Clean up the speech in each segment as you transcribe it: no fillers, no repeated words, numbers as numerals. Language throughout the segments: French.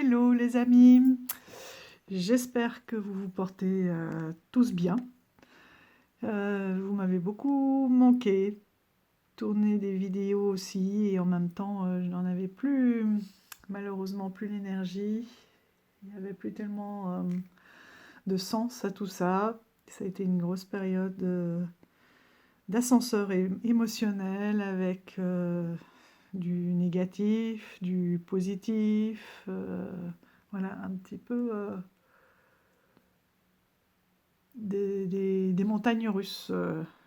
Hello les amis, j'espère que vous vous portez tous bien. Vous m'avez beaucoup manqué, tourné des vidéos aussi et en même temps je n'en avais plus, malheureusement plus l'énergie. Il n'y avait plus tellement de sens à tout ça. Ça a été une grosse période d'ascenseur émotionnel avec du négatif, du positif, voilà, un petit peu des montagnes russes,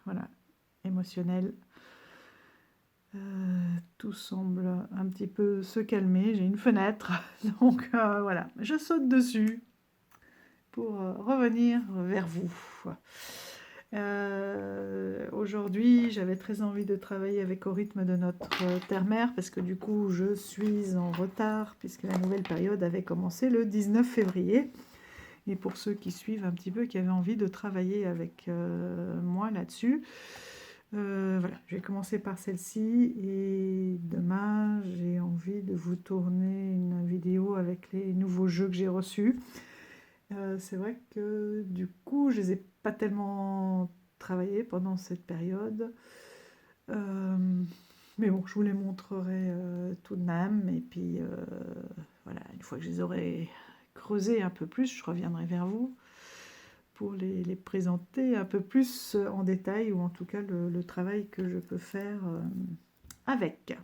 voilà, émotionnelles. Tout semble un petit peu se calmer. J'ai une fenêtre, donc voilà, je saute dessus pour revenir vers vous. Aujourd'hui, j'avais très envie de travailler avec au rythme de notre terre-mère parce que du coup, je suis en retard puisque la nouvelle période avait commencé le 19 février. Et pour ceux qui suivent un petit peu, qui avaient envie de travailler avec moi là-dessus, voilà, je vais commencer par celle-ci et demain, j'ai envie de vous tourner une vidéo avec les nouveaux jeux que j'ai reçus. C'est vrai que du coup, je les ai pas tellement travaillés pendant cette période. Mais bon, je vous les montrerai tout de même. Et puis, voilà, une fois que je les aurai creusés un peu plus, je reviendrai vers vous pour les présenter un peu plus en détail, ou en tout cas le travail que je peux faire avec.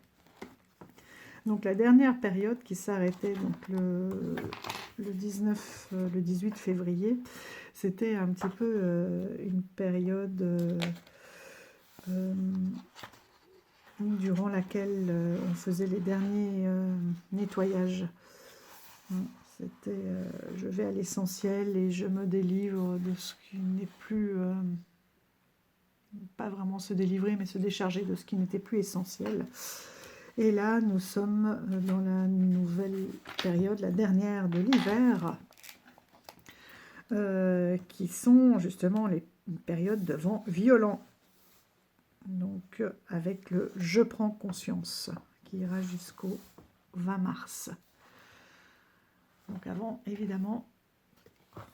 Donc la dernière période qui s'arrêtait donc le 18 février, c'était un petit peu une période durant laquelle on faisait les derniers nettoyages. C'était je vais à l'essentiel et je me délivre de ce qui n'est plus, pas vraiment se délivrer, mais se décharger de ce qui n'était plus essentiel. Et là, nous sommes dans la nouvelle période, la dernière de l'hiver, qui sont justement les périodes de vent violent. Donc, avec le « Je prends conscience » qui ira jusqu'au 20 mars. Donc avant, évidemment,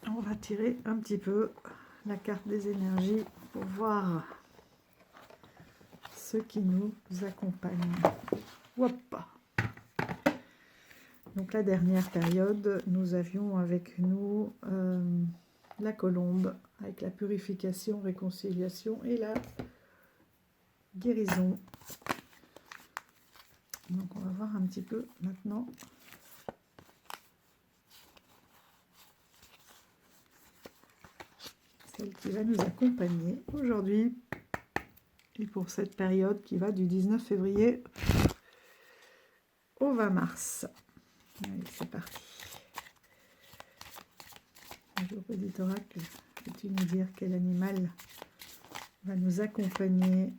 on va tirer un petit peu la carte des énergies pour voir ce qui nous accompagne. Hop. Donc la dernière période, nous avions avec nous la colombe, avec la purification, réconciliation et la guérison. Donc on va voir un petit peu maintenant celle qui va nous accompagner aujourd'hui et pour cette période qui va du 19 février au 20 mars. Allez, c'est parti. Bonjour petit oracle, peux-tu nous dire quel animal va nous accompagner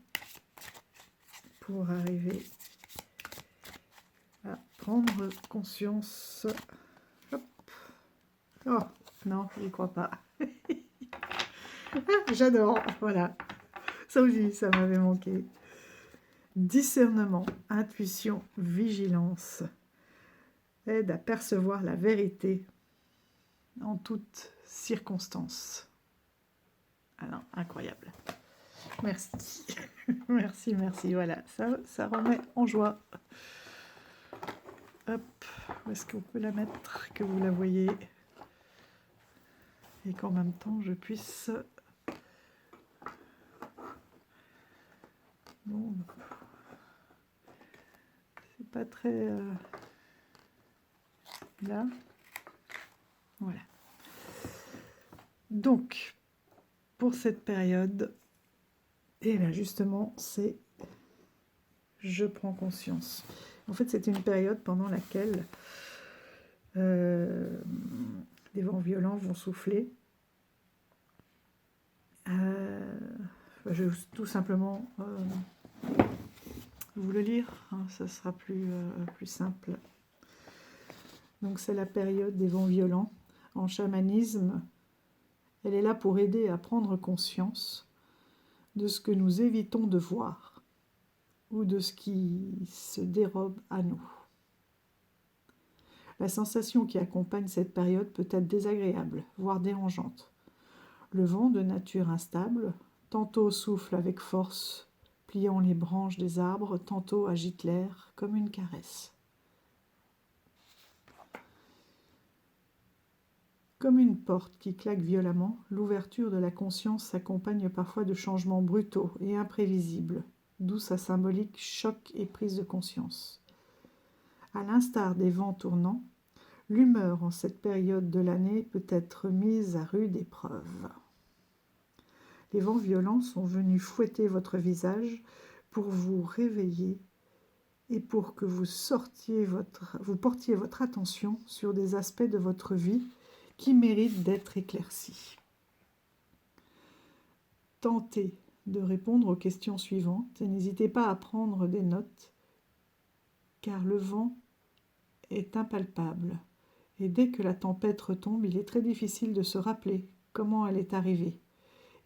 pour arriver à prendre conscience? Hop. Oh, non, je n'y crois pas. J'adore, voilà. Ça aussi, ça m'avait manqué. Discernement, intuition, vigilance. Aide à percevoir la vérité en toutes circonstances. Ah non, incroyable. Merci. Merci, merci. Voilà, ça remet en joie. Hop, où est-ce qu'on peut la mettre, que vous la voyez et qu'en même temps je puisse... Bon, c'est pas très... Là. Voilà. Donc, pour cette période, et bien justement, c'est je prends conscience. En fait, c'est une période pendant laquelle des vents violents vont souffler. Je vais tout simplement vous le lire, hein, ça sera plus simple. Donc c'est la période des vents violents. En chamanisme, elle est là pour aider à prendre conscience de ce que nous évitons de voir ou de ce qui se dérobe à nous. La sensation qui accompagne cette période peut être désagréable, voire dérangeante. Le vent, de nature instable, tantôt souffle avec force, pliant les branches des arbres, tantôt agite l'air comme une caresse. Comme une porte qui claque violemment, l'ouverture de la conscience s'accompagne parfois de changements brutaux et imprévisibles, d'où sa symbolique choc et prise de conscience. À l'instar des vents tournants, l'humeur en cette période de l'année peut être mise à rude épreuve. Les vents violents sont venus fouetter votre visage pour vous réveiller et pour que vous portiez votre attention sur des aspects de votre vie qui méritent d'être éclaircis. Tentez de répondre aux questions suivantes et n'hésitez pas à prendre des notes, car le vent est impalpable. Et dès que la tempête retombe, il est très difficile de se rappeler comment elle est arrivée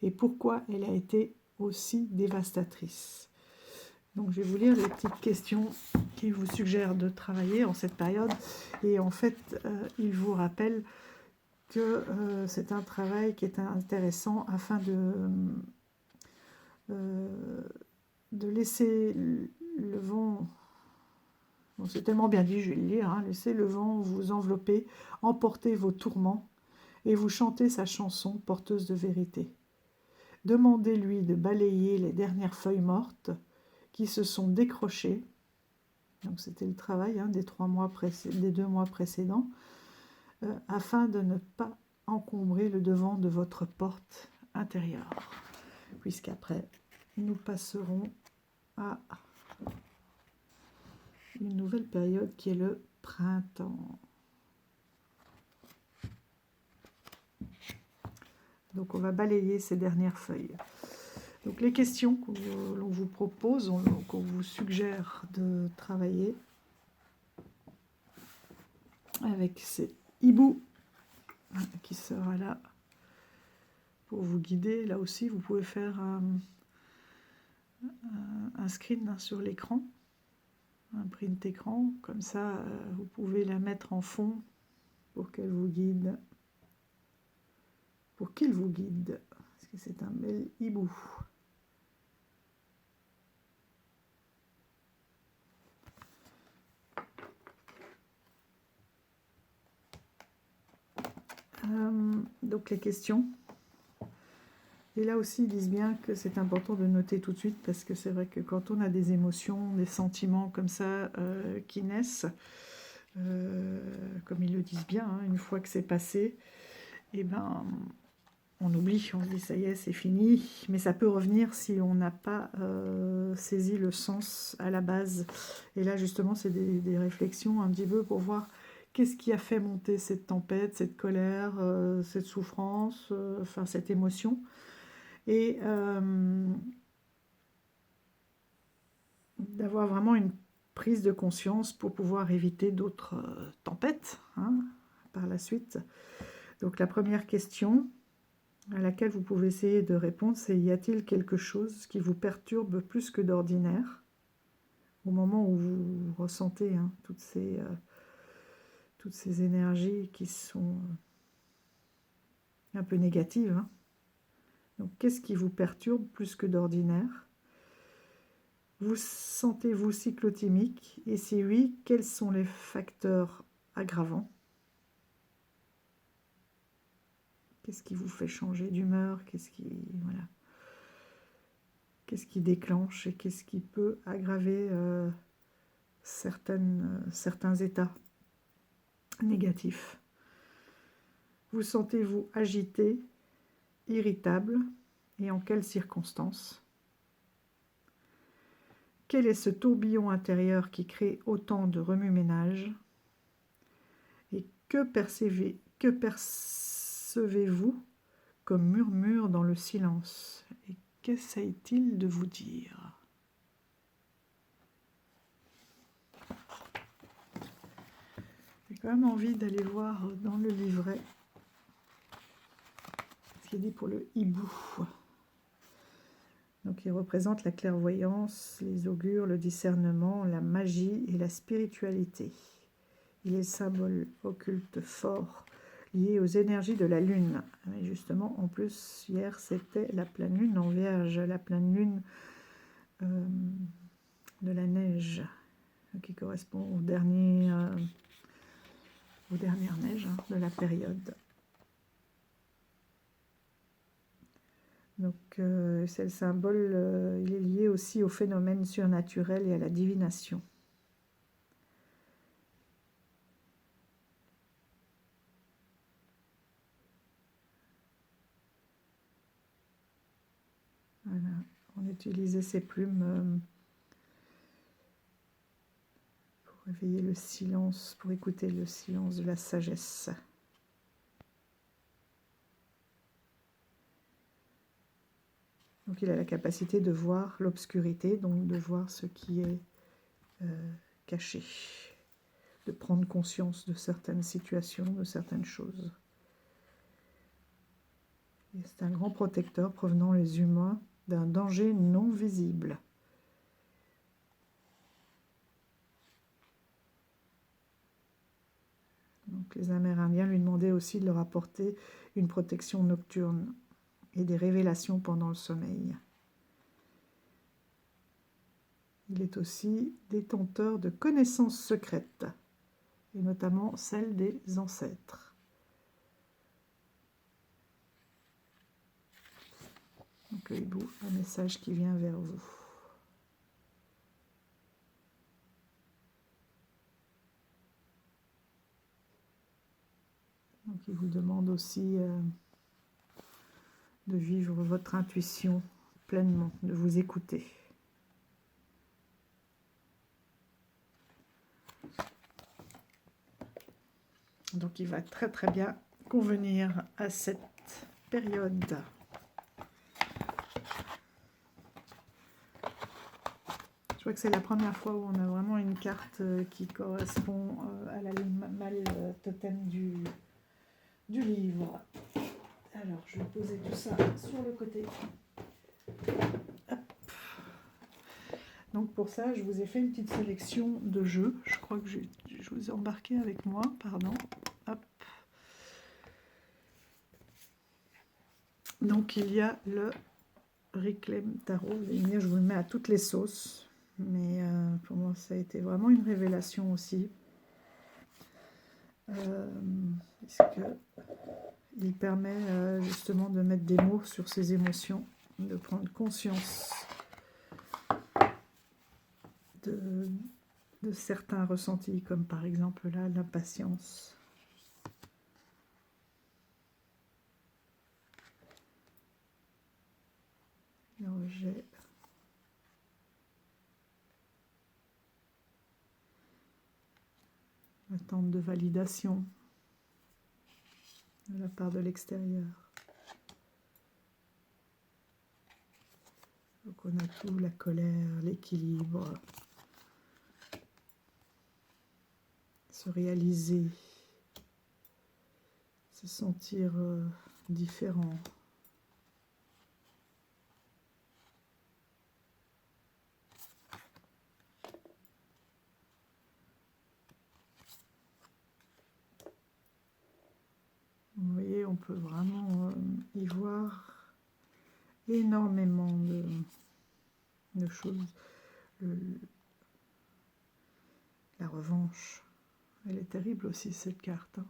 et pourquoi elle a été aussi dévastatrice. Donc je vais vous lire les petites questions qui vous suggèrent de travailler en cette période. Et en fait, il vous rappelle que c'est un travail qui est intéressant afin de laisser le vent... Bon, c'est tellement bien dit, je vais le lire. Hein, laissez le vent vous envelopper, emporter vos tourments et vous chanter sa chanson porteuse de vérité. Demandez-lui de balayer les dernières feuilles mortes qui se sont décrochées. Donc c'était le travail des 2 mois précédents, afin de ne pas encombrer le devant de votre porte intérieure. Puisqu'après, nous passerons à une nouvelle période qui est le printemps. Donc on va balayer ces dernières feuilles. Donc les questions que l'on vous propose, qu'on vous suggère de travailler avec ces hiboux qui sera là pour vous guider. Là aussi, vous pouvez faire un screen sur l'écran, un print écran, comme ça vous pouvez la mettre en fond pour qu'elle vous guide, pour qu'il vous guide, parce que c'est un bel hibou. Donc les questions. Et là aussi, ils disent bien que c'est important de noter tout de suite, parce que c'est vrai que quand on a des émotions, des sentiments comme ça qui naissent, comme ils le disent bien, une fois que c'est passé, et ben, on oublie, on se dit ça y est, c'est fini, mais ça peut revenir si on n'a pas saisi le sens à la base. Et là, justement, c'est des réflexions un petit peu pour voir qu'est-ce qui a fait monter cette tempête, cette colère, cette souffrance, enfin cette émotion. Et d'avoir vraiment une prise de conscience pour pouvoir éviter d'autres tempêtes par la suite. Donc la première question à laquelle vous pouvez essayer de répondre, c'est: y a-t-il quelque chose qui vous perturbe plus que d'ordinaire au moment où vous ressentez toutes ces énergies qui sont un peu négatives, Donc qu'est-ce qui vous perturbe plus que d'ordinaire? Vous sentez-vous cyclotimique? Et si oui, quels sont les facteurs aggravants? Qu'est-ce qui vous fait changer d'humeur? Qu'est-ce qui déclenche et qu'est-ce qui peut aggraver certains états négatifs? Vous sentez-vous agité, irritable, et en quelles circonstances? Quel est ce tourbillon intérieur qui crée autant de remue-ménage? Et que percevez-vous comme murmure dans le silence? Et qu'essaye-t-il de vous dire? J'ai quand même envie d'aller voir dans le livret ce qu'il dit pour le hibou. Donc il représente la clairvoyance, les augures, le discernement, la magie et la spiritualité. Il est symbole occulte fort, lié aux énergies de la Lune. Et justement, en plus, hier, c'était la pleine Lune en Vierge, la pleine Lune de la neige, qui correspond aux dernières neiges de la période. Donc, c'est le symbole, il est lié aussi au phénomène surnaturel et à la divination. Voilà, on utilisait ces plumes pour réveiller le silence, pour écouter le silence de la sagesse. Donc il a la capacité de voir l'obscurité, donc de voir ce qui est caché, de prendre conscience de certaines situations, de certaines choses. C'est un grand protecteur provenant les humains d'un danger non visible. Donc les Amérindiens lui demandaient aussi de leur apporter une protection nocturne et des révélations pendant le sommeil. Il est aussi détenteur de connaissances secrètes, et notamment celles des ancêtres. Accueillez-vous un message qui vient vers vous. Donc il vous demande aussi de vivre votre intuition pleinement, de vous écouter. Donc il va très très bien convenir à cette période. Je crois que c'est la première fois où on a vraiment une carte qui correspond à l'animal totem du livre. Alors je vais poser tout ça sur le côté. Hop. Donc pour ça, je vous ai fait une petite sélection de jeux. Je crois que je vous ai embarqué avec moi, pardon. Hop. Donc il y a le Reclaim Tarot. Je vous le mets à toutes les sauces. Mais pour moi, ça a été vraiment une révélation aussi. Il permet justement de mettre des mots sur ses émotions, de prendre conscience de certains ressentis, comme par exemple là, l'impatience. Le rejet. L'attente de validation de la part de l'extérieur. Donc on a tout, la colère, l'équilibre, se réaliser, se sentir différent. Vous voyez, on peut vraiment y voir énormément de choses. La revanche, elle est terrible aussi, cette carte. Hein.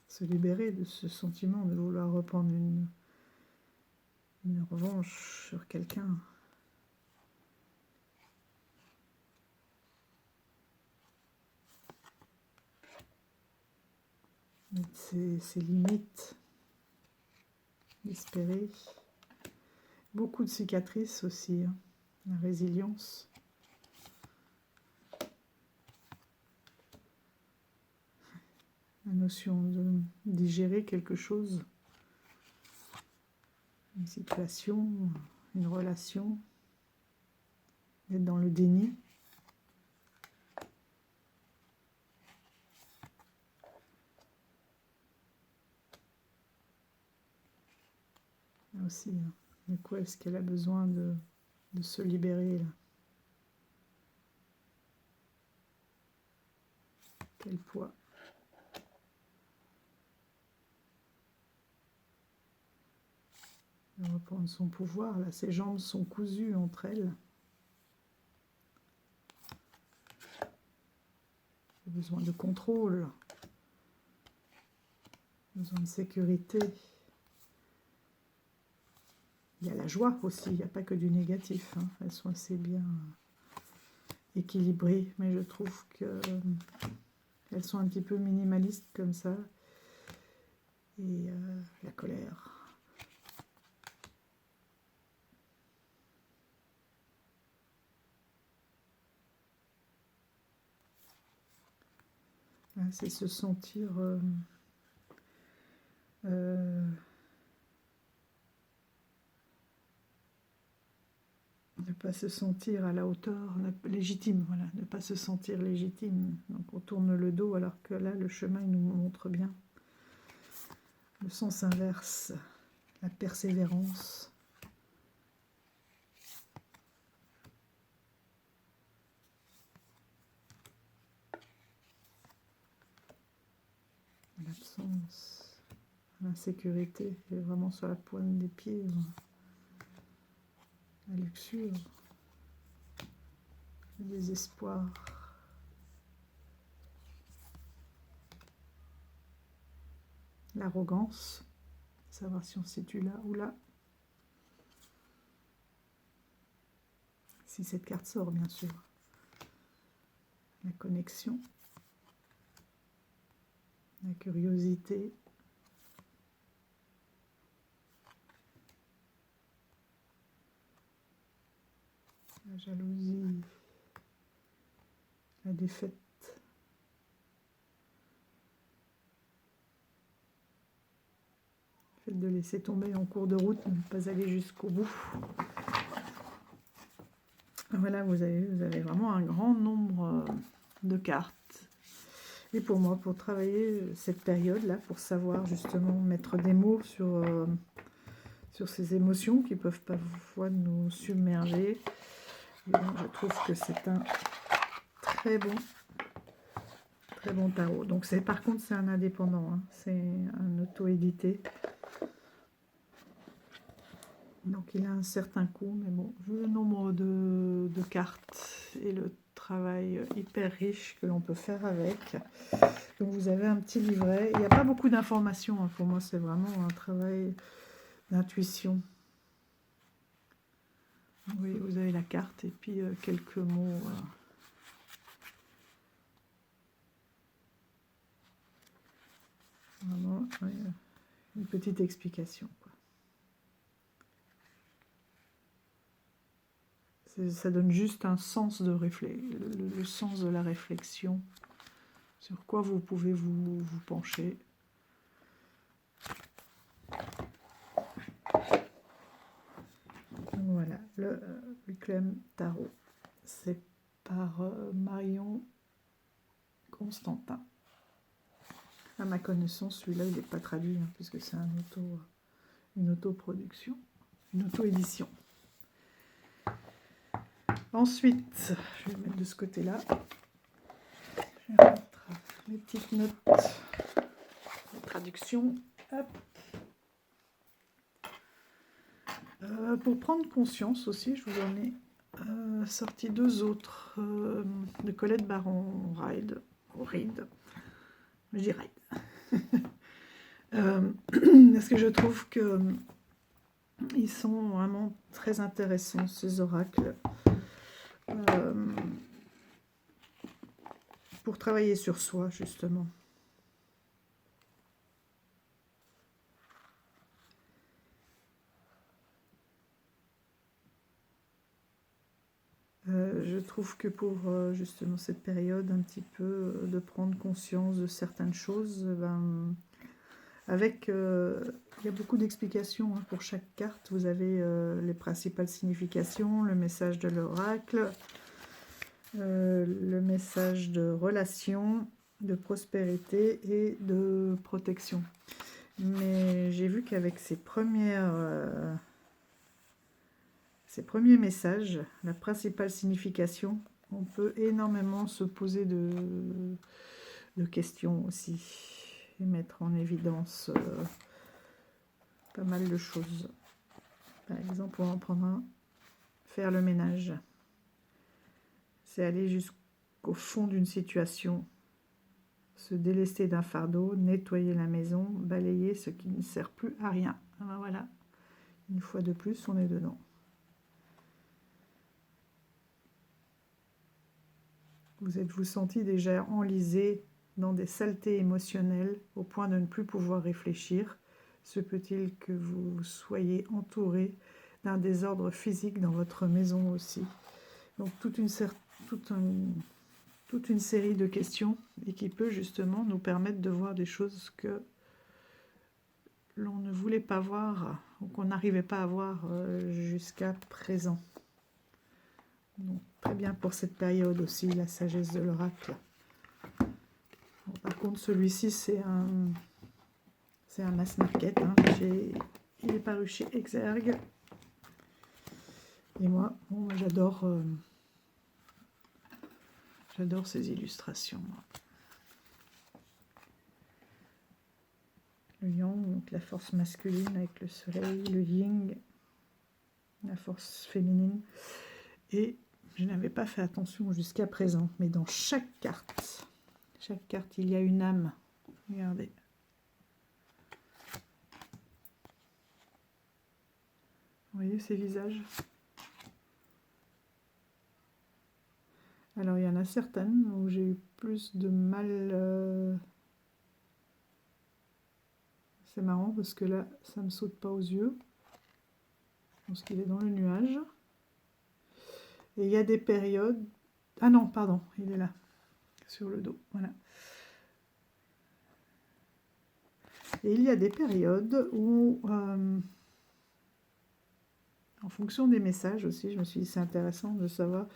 Se libérer de ce sentiment de vouloir reprendre une revanche sur quelqu'un. Ses limites, espérer. Beaucoup de cicatrices aussi, hein. La résilience. La notion de digérer quelque chose, une situation, une relation, d'être dans le déni. Là aussi, hein. De quoi est-ce qu'elle a besoin de de se libérer, là. Quel poids. De reprendre son pouvoir, là, ses jambes sont cousues entre elles. Besoin de contrôle, besoin de sécurité. Il y a la joie aussi, il n'y a pas que du négatif, hein. Elles sont assez bien équilibrées, mais je trouve que elles sont un petit peu minimalistes comme ça. Et la colère. C'est se sentir ne pas se sentir à la hauteur, légitime, voilà, ne pas se sentir légitime. Donc on tourne le dos alors que là, le chemin il nous montre bien le sens inverse, la persévérance. L'absence, l'insécurité, est vraiment sur la pointe des pieds, la luxure, le désespoir. L'arrogance, savoir si on se situe là ou là. Si cette carte sort, bien sûr. La connexion, la curiosité, la jalousie, la défaite. Le fait de laisser tomber en cours de route, ne pas aller jusqu'au bout. Voilà, vous avez vraiment un grand nombre de cartes. Et pour moi, pour travailler cette période-là, pour savoir justement mettre des mots sur ces émotions qui peuvent parfois nous submerger, je trouve que c'est un très bon tarot. Donc par contre, c'est un indépendant, hein, c'est un auto-édité. Donc il a un certain coût, mais bon, vu le nombre de cartes et le travail hyper riche que l'on peut faire avec. Donc vous avez un petit livret. Il n'y a pas beaucoup d'informations, hein. Pour moi, c'est vraiment un travail d'intuition. Oui, vous avez la carte et puis quelques mots. Vraiment, ouais, une petite explication, quoi. Ça donne juste un sens de le sens de la réflexion, sur quoi vous pouvez vous pencher. Voilà, le Requiem Tarot, c'est par Marion Constantin. À ma connaissance, celui-là, il n'est pas traduit, hein, puisque c'est une autoproduction, une auto-édition. Ensuite, je vais mettre de ce côté-là. Je vais mettre mes petites notes de traduction. Hop. Pour prendre conscience aussi, je vous en ai sorti deux autres de Colette Baron-Reid. Je dis Reid. Parce que je trouve que ils sont vraiment très intéressants, ces oracles. Pour travailler sur soi, justement. Je trouve que pour justement cette période, un petit peu de prendre conscience de certaines choses, il y a beaucoup d'explications, hein, pour chaque carte. Vous avez les principales significations, le message de l'oracle, le message de relation, de prospérité et de protection. Mais j'ai vu qu'avec ces premières ces premiers messages, la principale signification, on peut énormément se poser de questions aussi et mettre en évidence pas mal de choses. Par exemple, on va en prendre un, faire le ménage. C'est aller jusqu'au fond d'une situation, se délester d'un fardeau, nettoyer la maison, balayer ce qui ne sert plus à rien. Ah ben voilà, une fois de plus, on est dedans. Vous êtes-vous senti déjà enlisé dans des saletés émotionnelles au point de ne plus pouvoir réfléchir? Se peut-il que vous soyez entouré d'un désordre physique dans votre maison aussi? Donc toute une série de questions et qui peut justement nous permettre de voir des choses que l'on ne voulait pas voir ou qu'on n'arrivait pas à voir jusqu'à présent. Donc, très bien pour cette période aussi, la sagesse de l'oracle. Bon, par contre, celui-ci, c'est un mass market. Hein. Il est paru chez Exergue. Et moi, bon, j'adore ces illustrations. Le yang, donc la force masculine avec le soleil, le yin, la force féminine. Et je n'avais pas fait attention jusqu'à présent, mais dans chaque carte, il y a une âme. Regardez. Vous voyez ces visages? Alors, il y en a certaines où j'ai eu plus de mal. C'est marrant parce que là, ça ne me saute pas aux yeux. Je pense qu'il est dans le nuage. Et il y a des périodes... Ah non, pardon, il est là, sur le dos. Voilà. Et il y a des périodes où, en fonction des messages aussi, je me suis dit c'est intéressant de savoir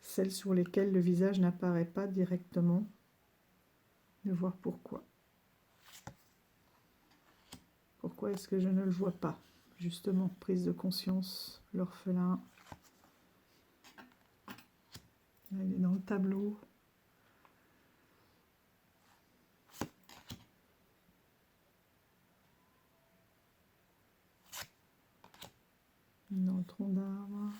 celles sur lesquelles le visage n'apparaît pas directement, de voir pourquoi. Pourquoi est-ce que je ne le vois pas? Justement, prise de conscience, l'orphelin. Là, il est dans le tableau. Dans le tronc d'arbre.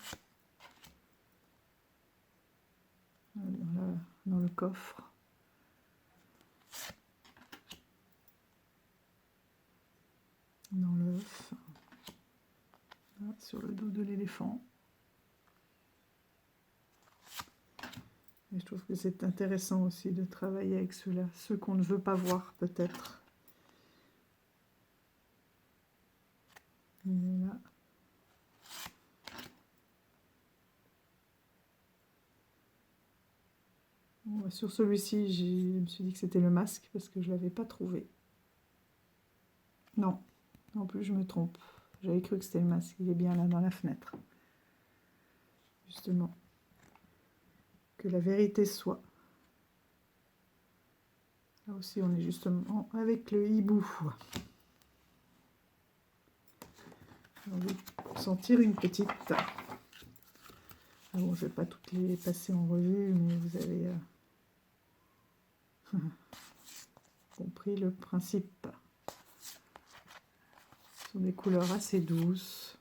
Dans le coffre. Dans l'œuf. Sur le dos de l'éléphant. Et je trouve que c'est intéressant aussi de travailler avec ceux-là, ceux qu'on ne veut pas voir peut-être. Il est là. Bon, sur celui-ci, je me suis dit que c'était le masque parce que je ne l'avais pas trouvé. Non, en plus je me trompe. J'avais cru que c'était le masque, il est bien là dans la fenêtre. Justement. Que la vérité soit. Là aussi, on est justement avec le hibou. On va sentir une petite. Bon, je ne vais pas toutes les passer en revue, mais vous avez compris le principe. Ce sont des couleurs assez douces.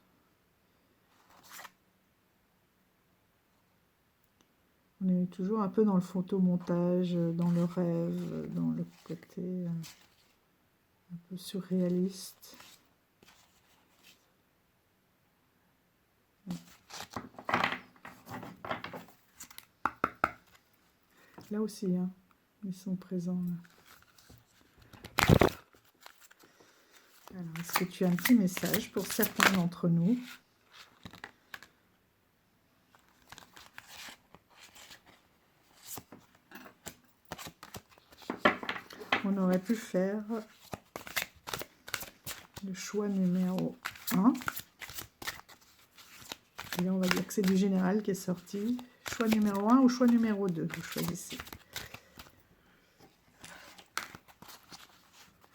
On est toujours un peu dans le photomontage, dans le rêve, dans le côté un peu surréaliste. Là aussi, hein, ils sont présents. Là. Alors, est-ce que tu as un petit message pour certains d'entre nous? On aurait pu faire le choix numéro 1. Et là, on va dire que c'est du général qui est sorti. Choix numéro 1 ou choix numéro 2, vous choisissez.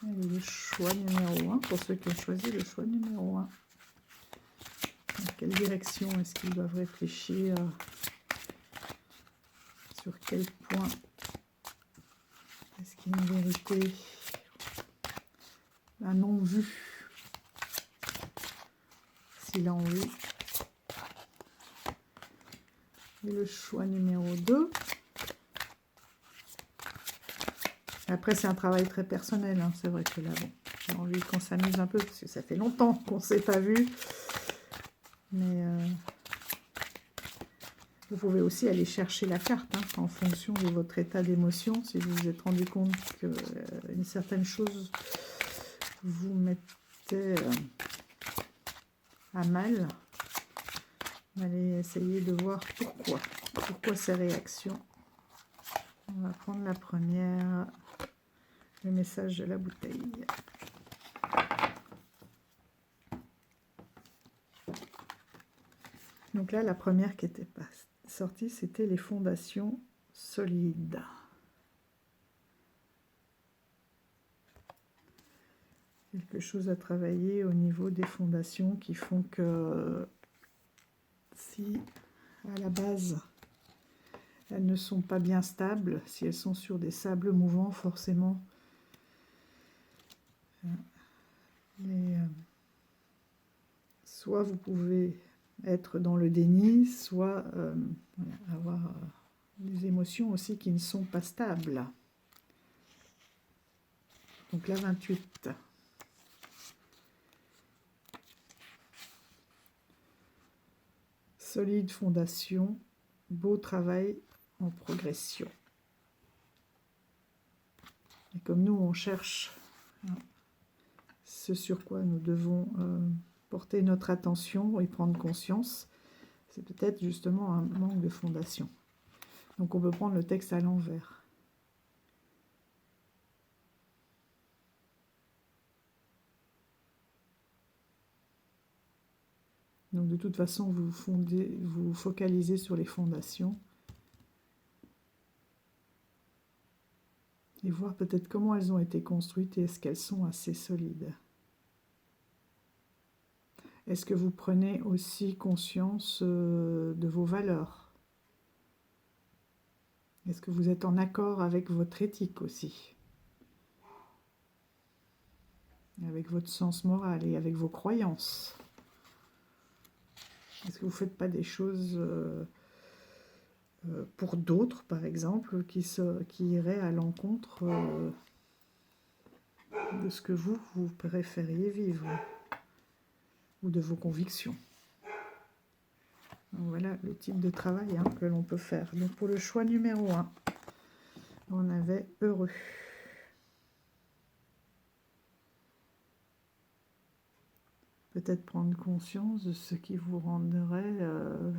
Allez, le choix numéro 1, pour ceux qui ont choisi le choix numéro 1. Dans quelle direction est-ce qu'ils doivent réfléchir? Sur quel point est-ce qu'il y a une vérité? Un non-vu. S'il a envie. Et le choix numéro 2. Après, c'est un travail très personnel. Hein. C'est vrai que là, bon, j'ai envie qu'on s'amuse un peu, parce que ça fait longtemps qu'on ne s'est pas vu. Mais vous pouvez aussi aller chercher la carte, hein, en fonction de votre état d'émotion. Si vous vous êtes rendu compte qu'une certaine chose vous mettez à mal, allez essayer de voir pourquoi ces réactions. On va prendre la première, le message de la bouteille. Donc là, la première qui était pas sortie, c'était les fondations solides. Quelque chose à travailler au niveau des fondations qui font que si à la base elles ne sont pas bien stables, si elles sont sur des sables mouvants, forcément soit vous pouvez être dans le déni, soit voilà, avoir des émotions aussi qui ne sont pas stables. Donc la 28. Solide fondation, beau travail en progression. Et comme nous, on cherche ce sur quoi nous devons porter notre attention et prendre conscience, c'est peut-être justement un manque de fondation. Donc on peut prendre le texte à l'envers. Donc de toute façon, vous focalisez sur les fondations. Et voir peut-être comment elles ont été construites et est-ce qu'elles sont assez solides. Est-ce que vous prenez aussi conscience de vos valeurs? Est-ce que vous êtes en accord avec votre éthique aussi? Avec votre sens moral et avec vos croyances? Est-ce que vous ne faites pas des choses pour d'autres, par exemple, qui iraient à l'encontre de ce que vous préfériez vivre ou de vos convictions? Donc voilà le type de travail que l'on peut faire. Donc pour le choix numéro 1, on avait heureux. Peut-être prendre conscience de ce qui vous rendrait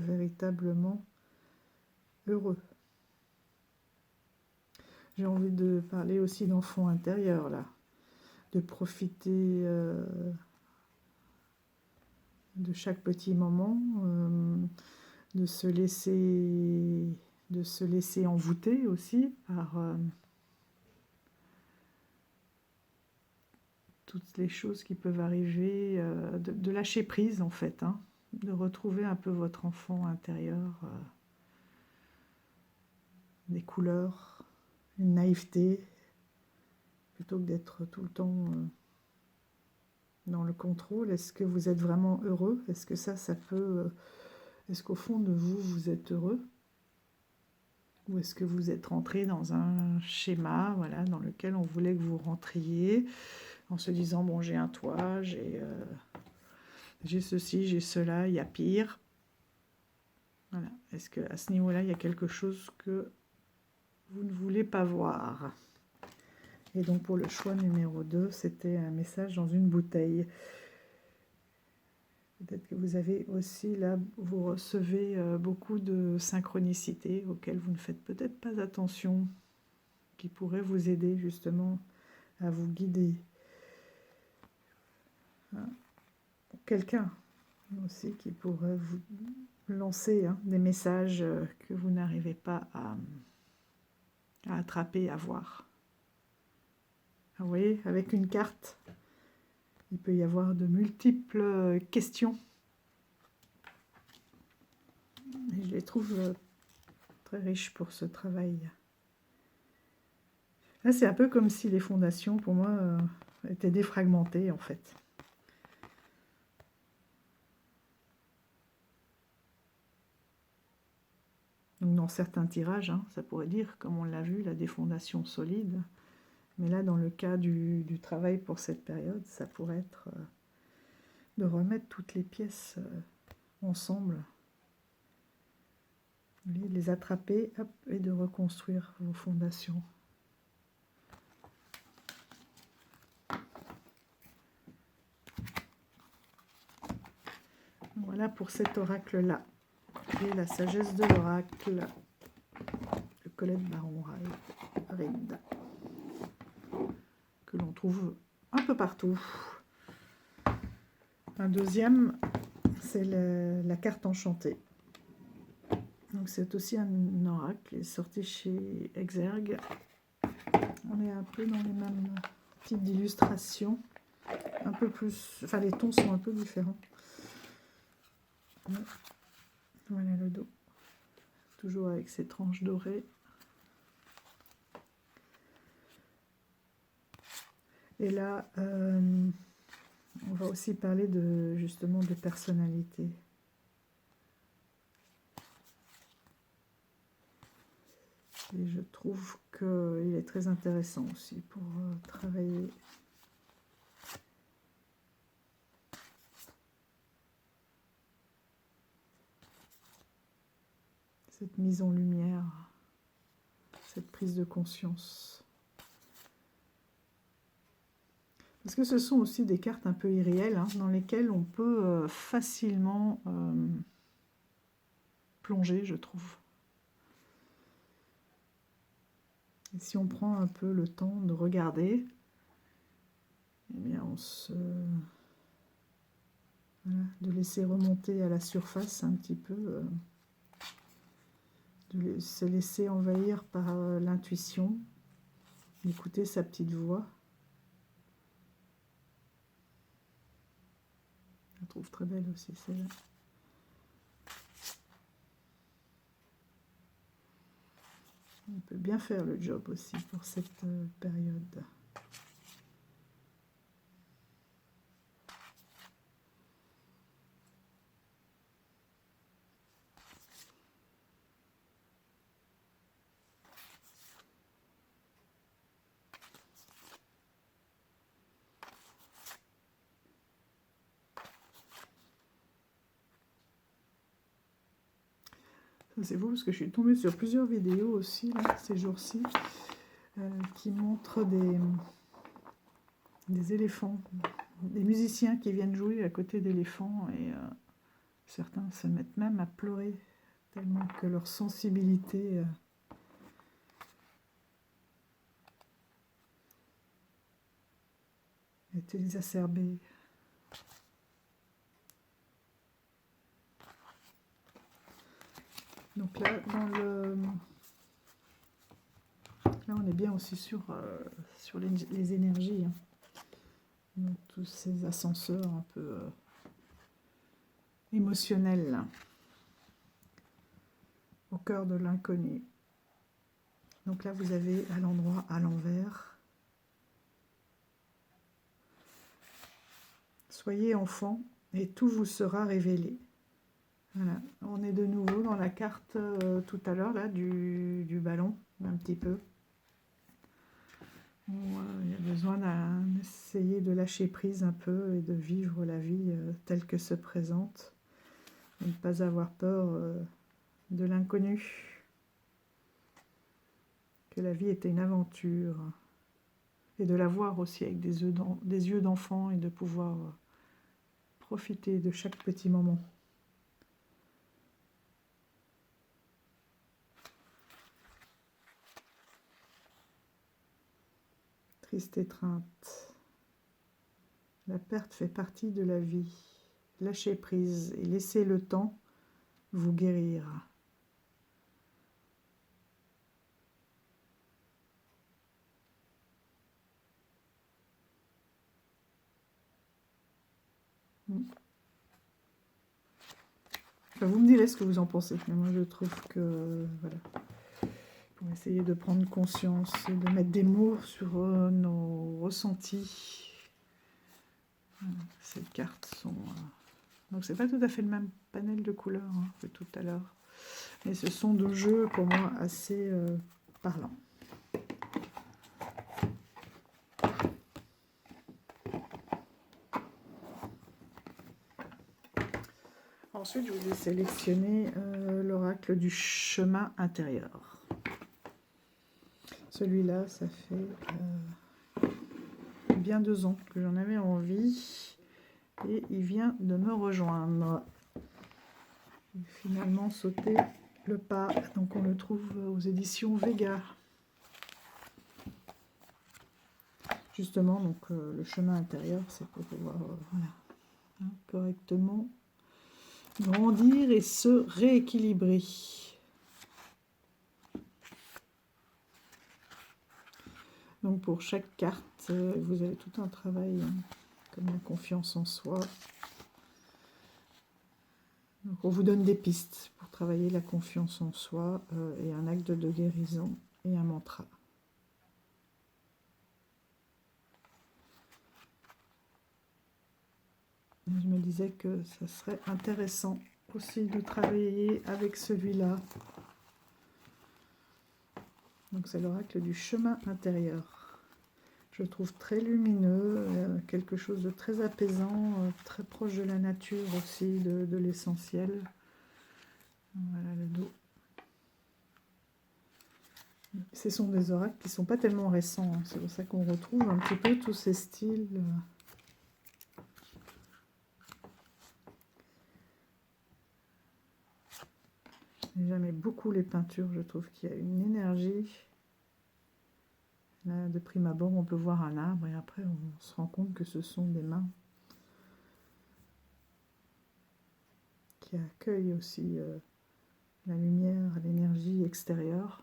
véritablement heureux. J'ai envie de parler aussi d'enfant intérieur, là. De profiter de chaque petit moment, de se laisser envoûter aussi par toutes les choses qui peuvent arriver, de lâcher prise en fait, hein, de retrouver un peu votre enfant intérieur, des couleurs, une naïveté, plutôt que d'être tout le temps dans le contrôle. Est-ce que vous êtes vraiment heureux? Est-ce que ça peut... est-ce qu'au fond de vous, vous êtes heureux? Ou est-ce que vous êtes rentré dans un schéma, voilà, dans lequel on voulait que vous rentriez, en se disant, bon, j'ai un toit, j'ai ceci, j'ai cela, il y a pire. Voilà. Est-ce qu'à ce niveau-là, il y a quelque chose que vous ne voulez pas voir? Et donc, pour le choix numéro 2, c'était un message dans une bouteille. Peut-être que vous avez aussi, là, vous recevez beaucoup de synchronicités auxquelles vous ne faites peut-être pas attention, qui pourraient vous aider justement à vous guider. Quelqu'un aussi qui pourrait vous lancer des messages que vous n'arrivez pas à attraper, à voir. Vous voyez, avec une carte, il peut y avoir de multiples questions Et je les trouve très riches pour ce travail. Là, c'est un peu comme si les fondations, pour moi, étaient défragmentées, en fait. Donc, dans certains tirages, hein, ça pourrait dire, comme on l'a vu, là, des fondations solides. Mais là, dans le cas du travail pour cette période, ça pourrait être de remettre toutes les pièces ensemble. De les attraper, hop, et de reconstruire vos fondations. Voilà pour cet oracle-là. Et la sagesse de l'oracle, le Colette Baron Reid, que l'on trouve un peu partout. Un deuxième, c'est la carte enchantée. Donc c'est aussi un oracle, il est sorti chez Exergue. On est un peu dans les mêmes types d'illustrations, un peu plus, enfin les tons sont un peu différents. Voilà le dos, toujours avec ses tranches dorées. Et là, on va aussi parler justement des personnalités. Et je trouve qu'il est très intéressant aussi pour travailler. Cette mise en lumière, cette prise de conscience. Parce que ce sont aussi des cartes un peu irréelles, hein, dans lesquelles on peut facilement plonger, je trouve. Et si on prend un peu le temps de regarder, eh bien voilà, de laisser remonter à la surface un petit peu, de se laisser envahir par l'intuition, d'écouter sa petite voix. Je la trouve très belle aussi, celle-là. On peut bien faire le job aussi pour cette période. C'est beau parce que je suis tombée sur plusieurs vidéos aussi, là, ces jours-ci, qui montrent des éléphants, des musiciens qui viennent jouer à côté d'éléphants, et certains se mettent même à pleurer, tellement que leur sensibilité est exacerbée. Donc là, là, on est bien aussi sur les énergies. Hein. Donc, tous ces ascenseurs un peu émotionnels là, au cœur de l'inconnu. Donc là, vous avez à l'endroit à l'envers. Soyez enfant et tout vous sera révélé. Voilà, on est de nouveau dans la carte tout à l'heure là du ballon, un petit peu. Il y a besoin d'essayer de lâcher prise un peu et de vivre la vie telle que se présente. Et ne pas avoir peur de l'inconnu. Que la vie était une aventure. Et de la voir aussi avec des yeux d'enfant et de pouvoir profiter de chaque petit moment. Triste étreinte. La perte fait partie de la vie. Lâchez prise et laissez le temps vous guérir. Enfin, vous me direz ce que vous en pensez. Mais moi, je trouve que, voilà, pour essayer de prendre conscience et de mettre des mots sur nos ressentis. Ces cartes sont... donc, c'est pas tout à fait le même panel de couleurs hein, que tout à l'heure. Mais ce sont deux jeux, pour moi, assez parlants. Ensuite, je vous ai sélectionné l'oracle du chemin intérieur. Celui-là, ça fait bien 2 ans que j'en avais envie. Et il vient de me rejoindre. J'ai finalement sauté le pas. Donc, on le trouve aux éditions Vega. Justement, donc le chemin intérieur, c'est pour pouvoir voilà, hein, correctement grandir et se rééquilibrer. Donc pour chaque carte, vous avez tout un travail hein, comme la confiance en soi. Donc on vous donne des pistes pour travailler la confiance en soi et un acte de guérison et un mantra. Je me disais que ça serait intéressant aussi de travailler avec celui-là. Donc c'est l'oracle du chemin intérieur. Je le trouve très lumineux, quelque chose de très apaisant, très proche de la nature aussi, de l'essentiel. Voilà le dos. Ce sont des oracles qui ne sont pas tellement récents, hein. C'est pour ça qu'on retrouve un petit peu tous ces styles. J'aime beaucoup les peintures, je trouve qu'il y a une énergie. Là, de prime abord, on peut voir un arbre et après, on se rend compte que ce sont des mains qui accueillent aussi la lumière, l'énergie extérieure.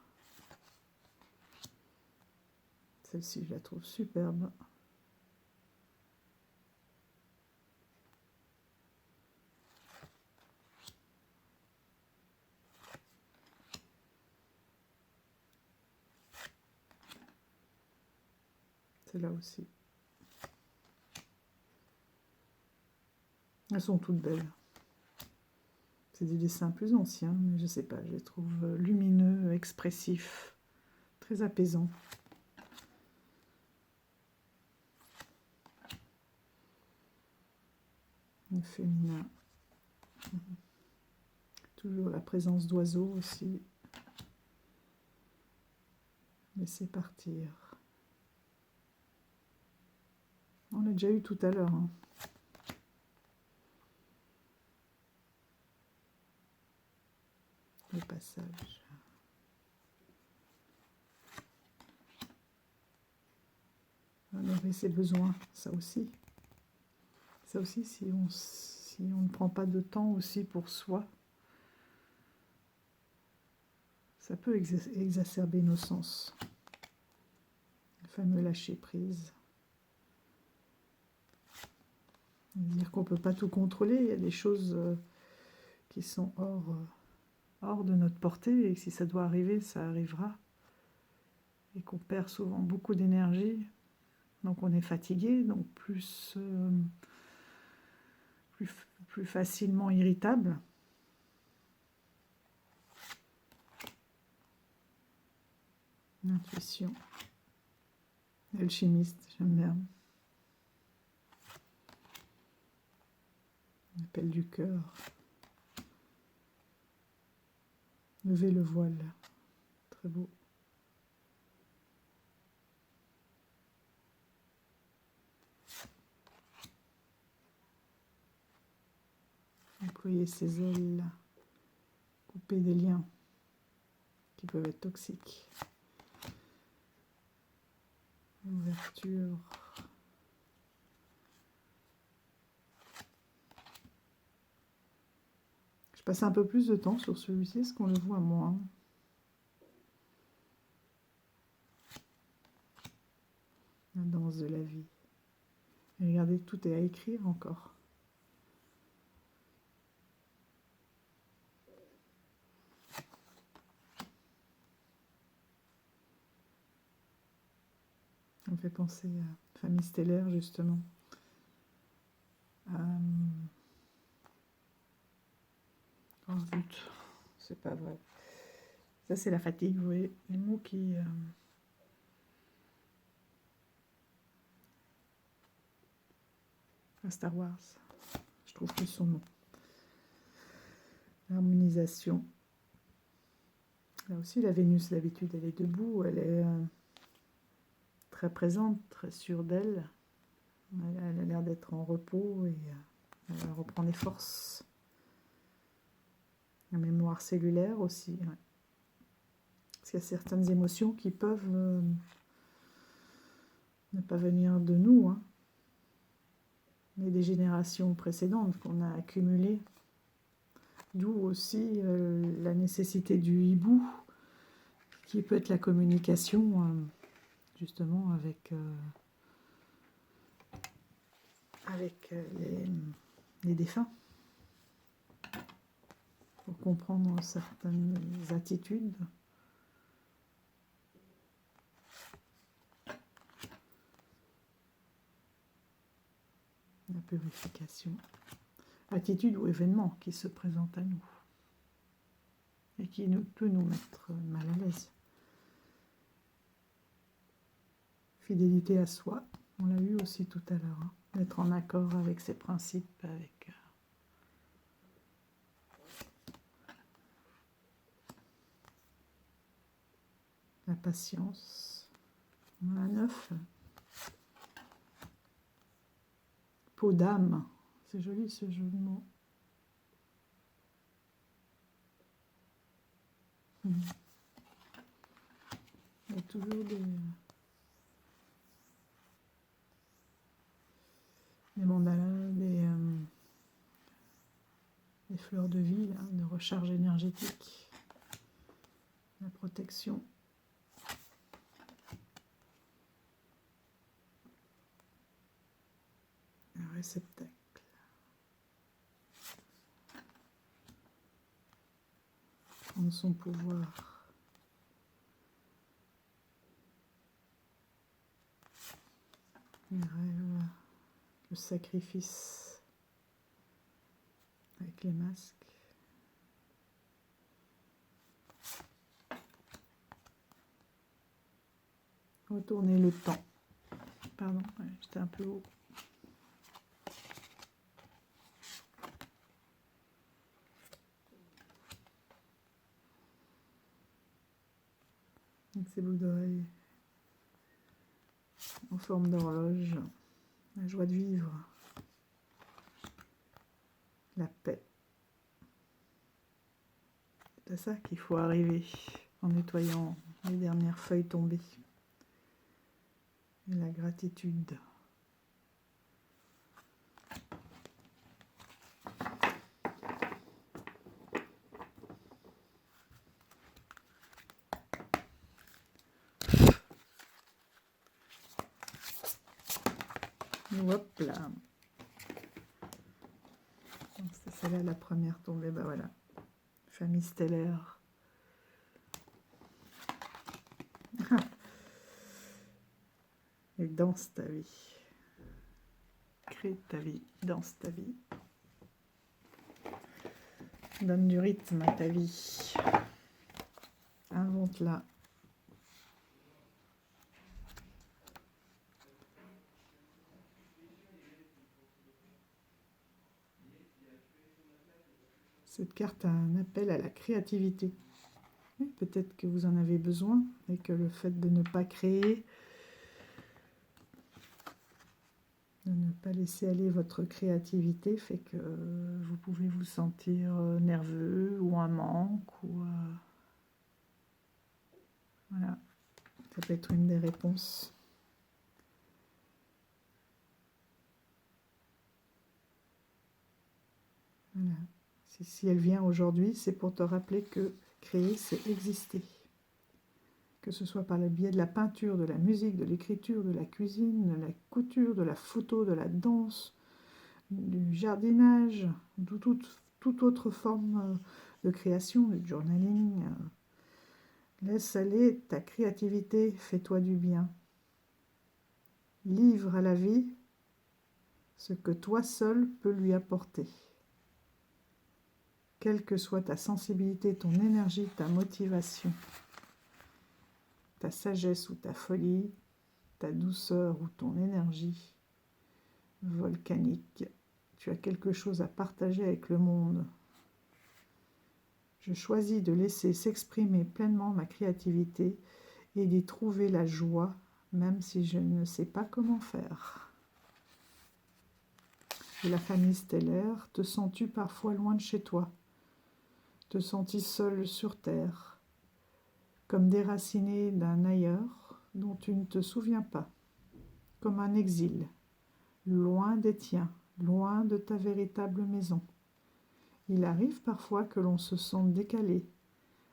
Celle-ci, je la trouve superbe. Celle-là aussi. Elles sont toutes belles. C'est des dessins plus anciens, mais je sais pas, je les trouve lumineux, expressifs, très apaisants. Le féminin. Toujours la présence d'oiseaux aussi. Laisser partir. On l'a déjà eu tout à l'heure. Hein. Le passage. Honorer ses besoins, ça aussi. Ça aussi, si on ne prend pas de temps aussi pour soi, ça peut exacerber nos sens. Le fameux lâcher prise. Dire qu'on ne peut pas tout contrôler, il y a des choses qui sont hors de notre portée, et si ça doit arriver, ça arrivera. Et qu'on perd souvent beaucoup d'énergie, donc on est fatigué, donc plus facilement irritable. Intuition. Alchimiste, j'aime bien. Appel du cœur. Lever le voile. Très beau. Employer ses ailes. Couper des liens qui peuvent être toxiques. Ouverture. Je passe un peu plus de temps sur celui-ci, est-ce qu'on le voit moins? La danse de la vie. Et regardez, tout est à écrire encore. me fait penser à Famille Stellaire, justement. Oh zut, c'est pas vrai. Ça, c'est la fatigue, vous voyez. Les mots qui... à Star Wars. Je trouve plus son nom. L'harmonisation. Là aussi, la Vénus, d'habitude, elle est debout. Elle est très présente, très sûre d'elle. Elle a l'air d'être en repos et elle reprend des forces. La mémoire cellulaire aussi. Ouais. Parce qu'il y a certaines émotions qui peuvent ne pas venir de nous, hein, mais des générations précédentes qu'on a accumulées. D'où aussi la nécessité du hibou, qui peut être la communication justement avec les défunts, pour comprendre certaines attitudes. La purification. Attitude ou événement qui se présente à nous et qui peut nous mettre mal à l'aise. Fidélité à soi, on l'a eu aussi tout à l'heure, hein, d'être en accord avec ses principes, avec la patience. On a un 9. Peau d'âme, c'est joli ce jeu de mots. Il y a toujours des mandalas, des fleurs de vie, là, de recharge énergétique, la protection. Un réceptacle. Prendre son pouvoir. Les rêves, le sacrifice avec les masques. Retourner le temps. Pardon, ouais, j'étais un peu haut. Avec ces boucles d'oreilles en forme d'horloge, la joie de vivre, la paix. C'est à ça qu'il faut arriver en nettoyant les dernières feuilles tombées. Et la gratitude. Hop là. C'est celle-là la première tombée. Ben voilà. Famille stellaire. Et danse ta vie. Crée ta vie. Danse ta vie. Donne du rythme à ta vie. Invente-la. Cette carte a un appel à la créativité. Peut-être que vous en avez besoin et que le fait de ne pas créer, de ne pas laisser aller votre créativité fait que vous pouvez vous sentir nerveux ou un manque. Voilà, ça peut être une des réponses. Voilà. Si elle vient aujourd'hui, c'est pour te rappeler que créer, c'est exister. Que ce soit par le biais de la peinture, de la musique, de l'écriture, de la cuisine, de la couture, de la photo, de la danse, du jardinage, de toute autre forme de création, du journaling. Laisse aller ta créativité, fais-toi du bien. livre à la vie ce que toi seul peux lui apporter. Quelle que soit ta sensibilité, ton énergie, ta motivation, ta sagesse ou ta folie, ta douceur ou ton énergie volcanique, tu as quelque chose à partager avec le monde. Je choisis de laisser s'exprimer pleinement ma créativité et d'y trouver la joie, même si je ne sais pas comment faire. Et la famille stellaire, te sens-tu parfois loin de chez toi? Te sens-tu seul sur Terre, comme déraciné d'un ailleurs dont tu ne te souviens pas, comme un exil, loin des tiens, loin de ta véritable maison? Il arrive parfois que l'on se sente décalé,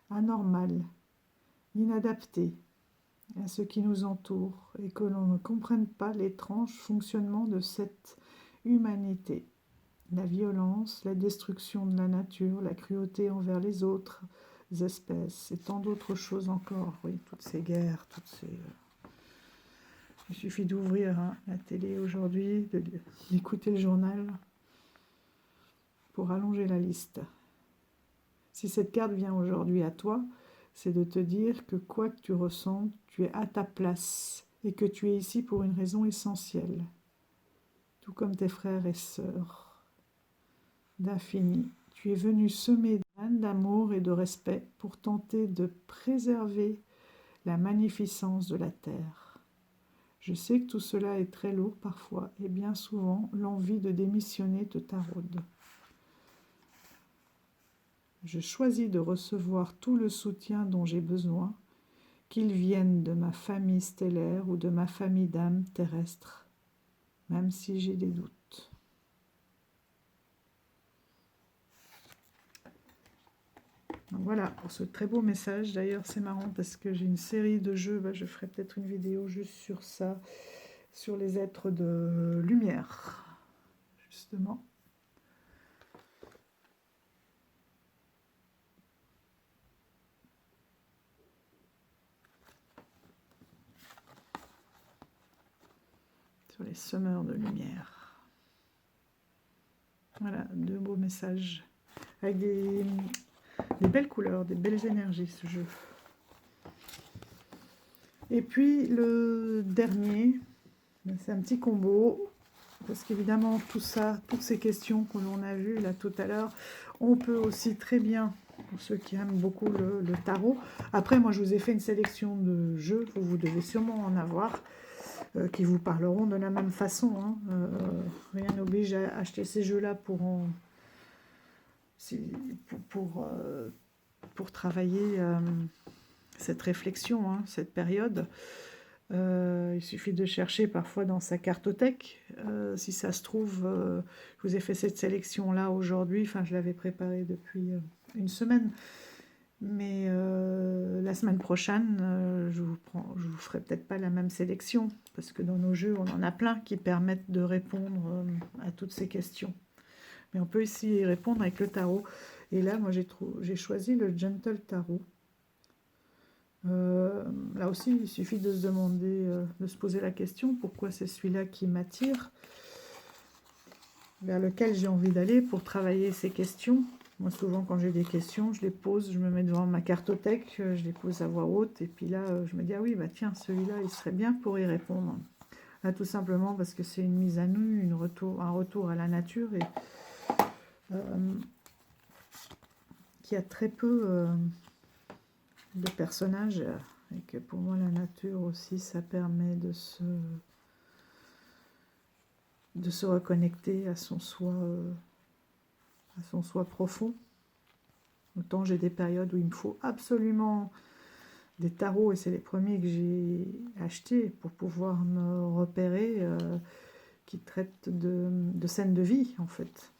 anormal, inadapté à ce qui nous entoure et que l'on ne comprenne pas l'étrange fonctionnement de cette humanité. La violence, la destruction de la nature, la cruauté envers les autres espèces et tant d'autres choses encore. Oui, toutes ces guerres, toutes ces... Il suffit d'ouvrir la télé aujourd'hui, d'écouter le journal pour allonger la liste. Si cette carte vient aujourd'hui à toi, c'est de te dire que quoi que tu ressentes, tu es à ta place et que tu es ici pour une raison essentielle, tout comme tes frères et sœurs d'infini. Tu es venu semer d'amour et de respect pour tenter de préserver la magnificence de la terre. Je sais que tout cela est très lourd parfois et bien souvent l'envie de démissionner te taraude. Je choisis de recevoir tout le soutien dont j'ai besoin, qu'il vienne de ma famille stellaire ou de ma famille d'âmes terrestres, même si j'ai des doutes. Donc voilà pour ce très beau message. D'ailleurs, c'est marrant parce que j'ai une série de jeux, je ferai peut-être une vidéo juste sur ça, sur les êtres de lumière, justement. Sur les semeurs de lumière. Voilà, deux beaux messages avec des belles couleurs, des belles énergies, ce jeu. Et puis le dernier, c'est un petit combo, parce qu'évidemment tout ça, toutes ces questions que l'on a vues là tout à l'heure, on peut aussi très bien, pour ceux qui aiment beaucoup le tarot, après moi je vous ai fait une sélection de jeux, vous devez sûrement en avoir, qui vous parleront de la même façon, hein. Rien n'oblige à acheter ces jeux-là pour travailler cette réflexion, hein, cette période. Il suffit de chercher parfois dans sa cartothèque. Si ça se trouve, je vous ai fait cette sélection-là aujourd'hui, enfin je l'avais préparée depuis une semaine. Mais la semaine prochaine, je vous ferai peut-être pas la même sélection, parce que dans nos jeux, on en a plein qui permettent de répondre à toutes ces questions. Mais on peut ici y répondre avec le tarot. Et là, moi, j'ai choisi le Gentle Tarot. Là aussi, il suffit de se demander, de se poser la question, pourquoi c'est celui-là qui m'attire, vers lequel j'ai envie d'aller pour travailler ces questions. Moi, souvent, quand j'ai des questions, je les pose, je me mets devant ma cartothèque, je les pose à voix haute, et puis là, je me dis, ah oui, bah tiens, celui-là, il serait bien pour y répondre. Là, tout simplement parce que c'est une mise à nu, un retour à la nature, et qui a très peu de personnages, et que pour moi, la nature aussi, ça permet de se reconnecter à son soi profond. Autant j'ai des périodes où il me faut absolument des tarots, et c'est les premiers que j'ai achetés pour pouvoir me repérer, qui traitent de scènes de vie, en fait.